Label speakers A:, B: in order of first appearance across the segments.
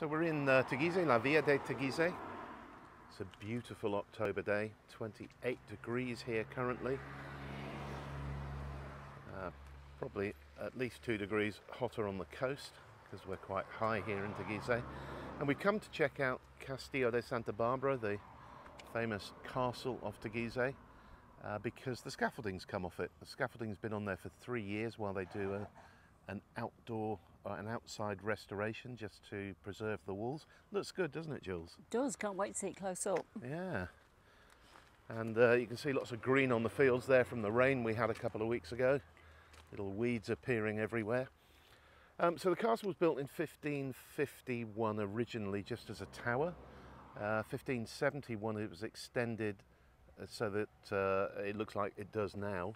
A: So we're in Teguise, La Via de Teguise. It's a beautiful October day, 28 degrees here currently. Probably at least 2 degrees hotter on the coast because we're quite high here in Teguise. And we've come to check out Castillo Santa Barbara, the famous castle of Teguise, because the scaffolding's come off it. The scaffolding's been on there for 3 years while they do an outside restoration just to preserve the walls. Looks good, doesn't it, Jules?
B: It does, can't wait to see it close up.
A: Yeah. And you can see lots of green on the fields there from the rain we had a couple of weeks ago. Little weeds appearing everywhere. So the castle was built in 1551 originally just as a tower. 1571 it was extended so that it looks like it does now,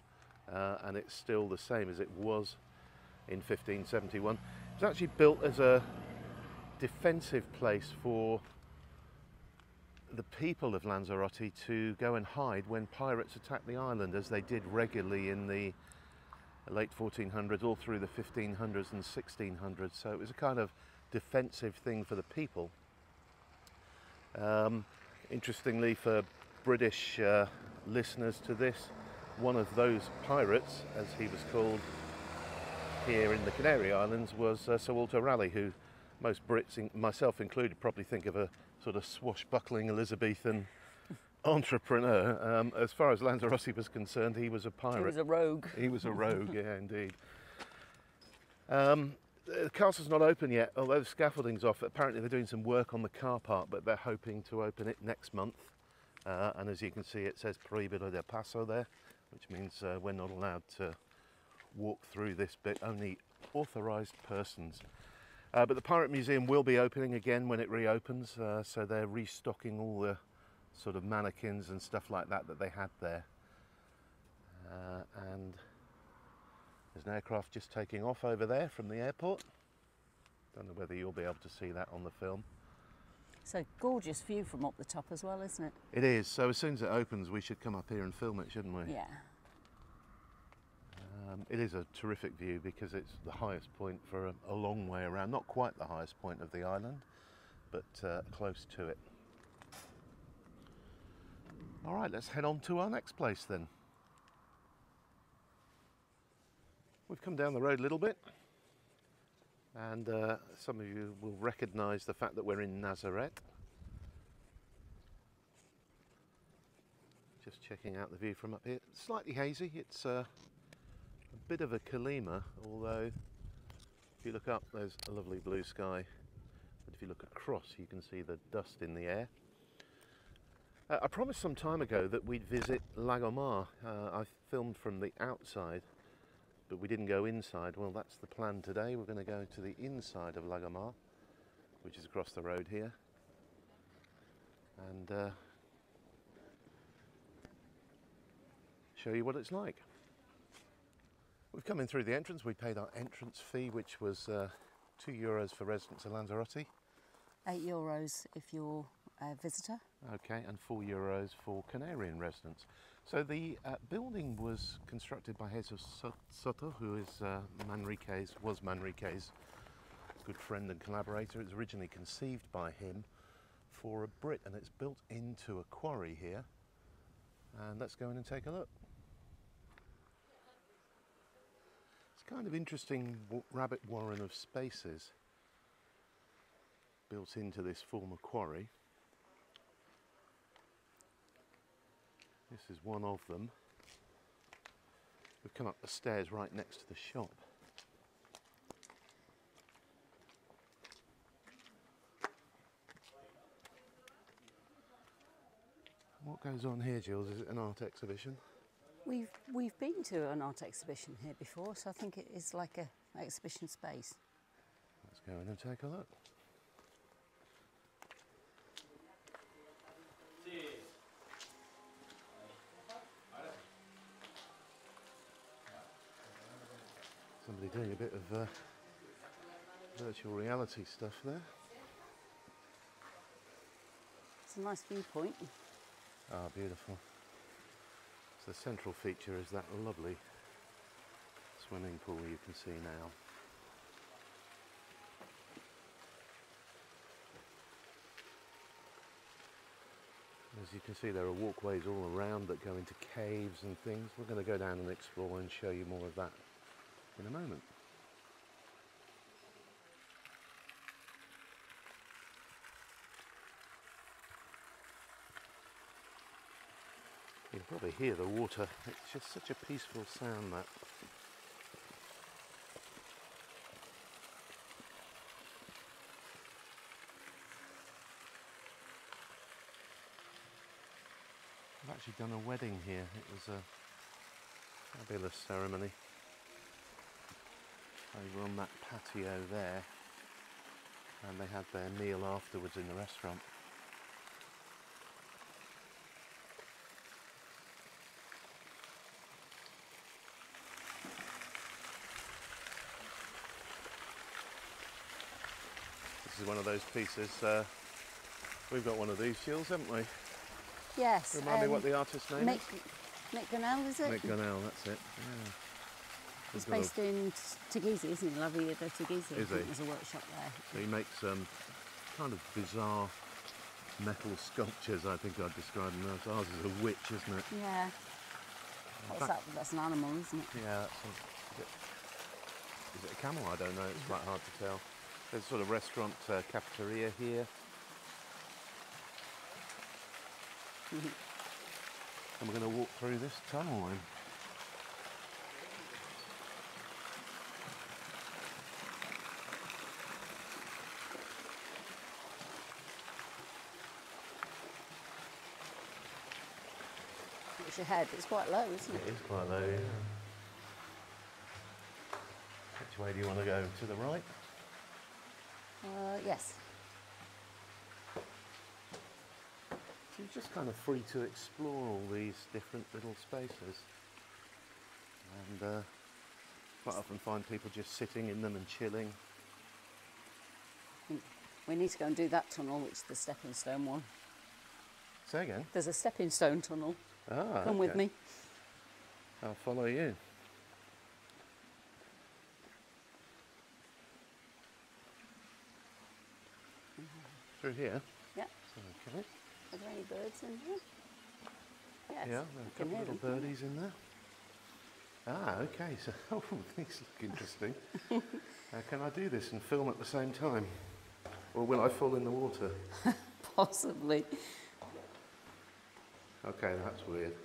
A: and it's still the same as it was in 1571. It was actually built as a defensive place for the people of Lanzarote to go and hide when pirates attacked the island, as they did regularly in the late 1400s all through the 1500s and 1600s. So it was a kind of defensive thing for the people. Interestingly, for British listeners to this, one of those pirates, as he was called here in the Canary Islands, was Sir Walter Raleigh, who most Brits, myself included, probably think of a sort of swashbuckling Elizabethan entrepreneur. As far as Lanzarote was concerned, he was a pirate.
B: He was a rogue.
A: He was a rogue, yeah, indeed. The castle's not open yet, although the scaffolding's off. Apparently they're doing some work on the car park, but they're hoping to open it next month. And as you can see, it says Prohibido de Paso there, which means we're not allowed to walk through this bit, only authorised persons. But the Pirate Museum will be opening again when it reopens, so they're restocking all the sort of mannequins and stuff like that they had there. And there's an aircraft just taking off over there from the airport. Don't know whether you'll be able to see that on the film.
B: It's a gorgeous view from up the top as well, isn't it?
A: It is. So as soon as it opens, we should come up here and film it, shouldn't we?
B: Yeah.
A: It is a terrific view because it's the highest point for a long way around. Not quite the highest point of the island, but close to it. All right, let's head on to our next place then. We've come down the road a little bit, and some of you will recognise the fact that we're in Lanzarote. Just checking out the view from up here. Slightly hazy. It's a bit of a Colima, although if you look up, there's a lovely blue sky. But if you look across, you can see the dust in the air. I promised some time ago that we'd visit Lagomar. I filmed from the outside, but we didn't go inside. Well, that's the plan today. We're going to go to the inside of Lagomar, which is across the road here, and show you what it's like. We've come in through the entrance. We paid our entrance fee, which was €2 for residents of Lanzarote.
B: €8 if you're a visitor. Okay,
A: and €4 for Canarian residents. So the building was constructed by Jesus Soto, who is was Manrique's good friend and collaborator. It was originally conceived by him for a Brit, and it's built into a quarry here. And let's go in and take a look. It's kind of interesting rabbit warren of spaces built into this former quarry. This is one of them. We've come up the stairs right next to the shop. What goes on here, Jules? Is it an art exhibition?
B: We've been to an art exhibition here before, so I think it is like an exhibition space.
A: Let's go in and take a look. Somebody doing a bit of virtual reality stuff there.
B: It's a nice viewpoint.
A: Ah, beautiful. So the central feature is that lovely swimming pool you can see now. As you can see, there are walkways all around that go into caves and things. We're going to go down and explore and show you more of that in a moment. You can probably hear the water. It's just such a peaceful sound, that. I've actually done a wedding here. It was a fabulous ceremony over on that patio there, and they had their meal afterwards in the restaurant. This is one of those pieces. We've got one of these, Jules, haven't we?
B: Yes.
A: Remind me what the artist's name is?
B: Mick Gunnell, is it?
A: Mick Gunnell, that's it. Yeah.
B: He's based in Teguise, isn't he? Teguise.
A: Is he?
B: There's a workshop there.
A: So he makes kind of bizarre metal sculptures, I think I'd describe them as. Ours is a witch, isn't it?
B: Yeah. What's that? That's an animal, isn't it?
A: Yeah, is it a camel? I don't know, it's quite hard to tell. There's a sort of restaurant cafeteria here. And we're going to walk through this tunnel line.
B: It's your head. It's quite low, isn't it?
A: It is quite low, yeah. Which way do you want to go? To the right?
B: Yes.
A: So you're just kind of free to explore all these different little spaces. And quite often find people just sitting in them and chilling.
B: We need to go and do that tunnel, which is the stepping stone one.
A: Say again?
B: There's a stepping stone tunnel.
A: Ah,
B: Come with me.
A: I'll follow you. Through here?
B: Yeah.
A: Okay.
B: Are there any birds in here? Yes.
A: Yeah, there are a couple of little birdies in there. Ah, okay, so oh, these look interesting. Can I do this and film at the same time? Or will I fall in the water?
B: Possibly.
A: Okay, that's weird.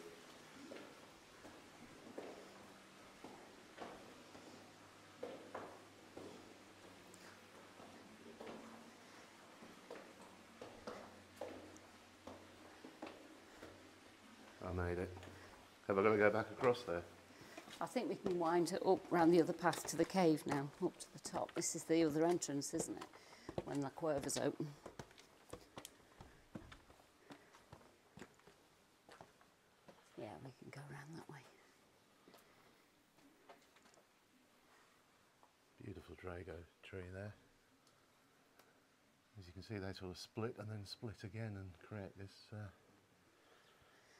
A: I made it. Have I got to go back across there?
B: I think we can wind it up round the other path to the cave now, up to the top. This is the other entrance, isn't it? When the curve's open. Yeah, we can go round that way.
A: Beautiful Drago tree there. As you can see, they sort of split and then split again and create this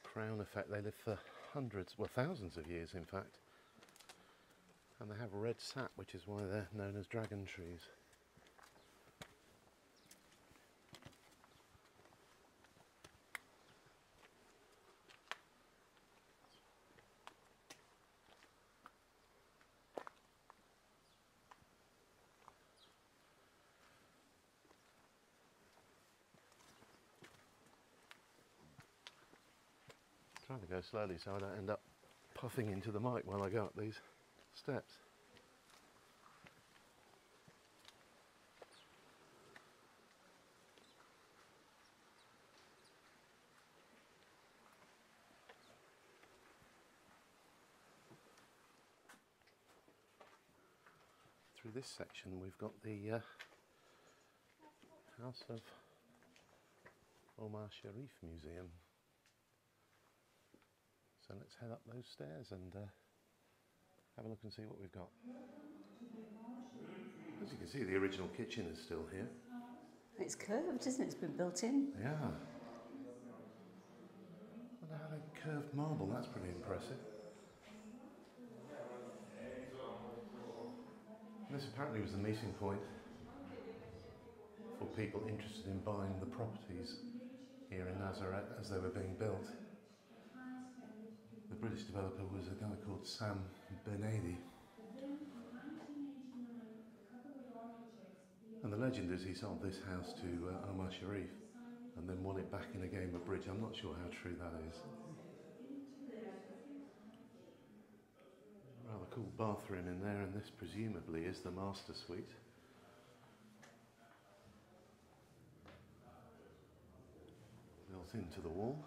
A: crown effect. They live for hundreds, well thousands of years in fact. And they have red sap, which is why they're known as dragon trees. Trying to go slowly so I don't end up puffing into the mic while I go up these steps. Through this section we've got the House of Omar Shariff Museum. So let's head up those stairs and have a look and see what we've got. As you can see, the original kitchen is still here.
B: It's curved, isn't it? It's been built in.
A: Yeah. I wonder how they curved marble, that's pretty impressive. And this apparently was the meeting point for people interested in buying the properties here in Lanzarote as they were being built. The British developer was a guy called Sam Bernadi. And the legend is he sold this house to Omar Shariff and then won it back in a game of bridge. I'm not sure how true that is. Rather cool bathroom in there, and this presumably is the master suite. Built into the wall.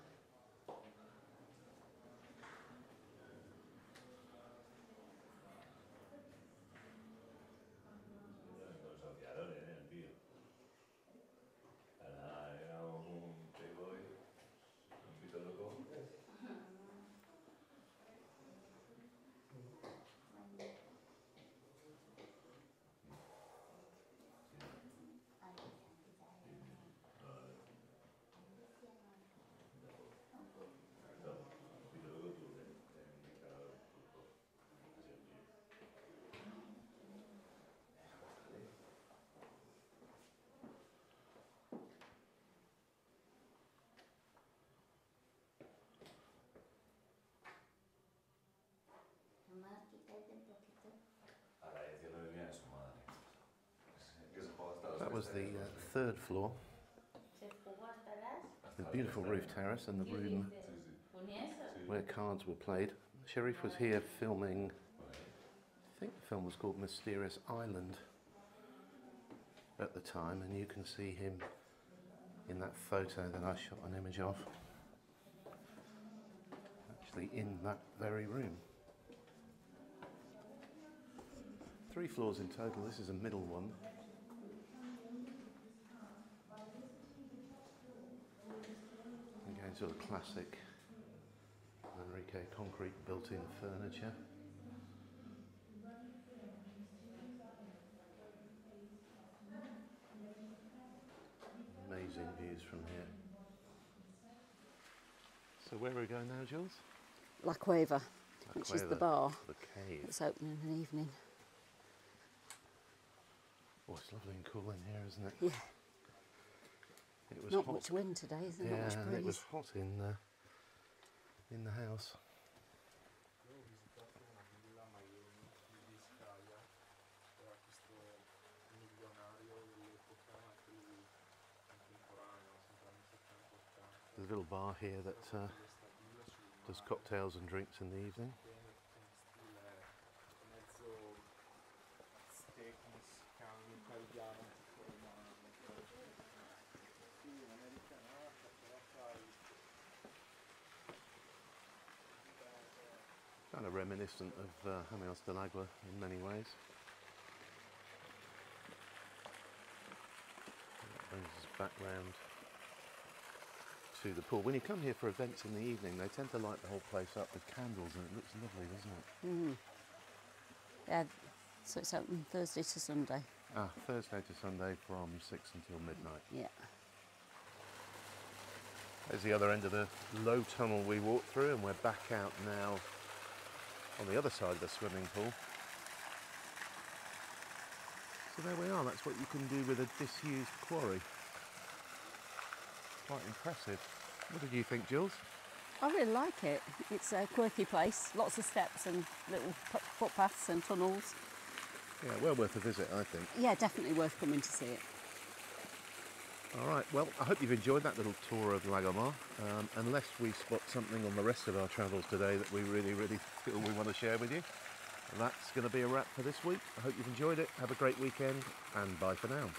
A: That was the third floor, the beautiful roof terrace and the room where cards were played. Shariff was here filming, I think the film was called Mysterious Island at the time, and you can see him in that photo that I shot an image of, actually in that very room. 3 floors in total, this is a middle one. Again, sort of classic Enrique concrete built-in furniture. Amazing views from here. So where are we going now, Jules?
B: La Cueva, which is the bar.
A: The cave.
B: It's open in the evening.
A: Oh, it's lovely and cool in here, isn't it?
B: Yeah.
A: It was
B: not
A: hot.
B: much wind today, isn't it?
A: Yeah,
B: Not much breeze.
A: it was hot in the house. There's a little bar here that does cocktails and drinks in the evening. Kind of reminiscent of Jameos del Agua in many ways. That brings us back round to the pool. When you come here for events in the evening, they tend to light the whole place up with candles, and it looks lovely, doesn't it? Mm.
B: Yeah, so it's open Thursday to Sunday.
A: Ah, Thursday to Sunday from 6 until midnight.
B: Yeah.
A: There's the other end of the low tunnel we walked through, and we're back out now on the other side of the swimming pool. So there we are, that's what you can do with a disused quarry. Quite impressive. What did you think, Jules?
B: I really like it. It's a quirky place, lots of steps and little footpaths and tunnels.
A: Yeah, well worth a visit, I think.
B: Yeah, definitely worth coming to see it.
A: All right, well, I hope you've enjoyed that little tour of Lagomar. Unless we spot something on the rest of our travels today that we really feel we want to share with you. That's going to be a wrap for this week. I hope you've enjoyed it. Have a great weekend, and bye for now.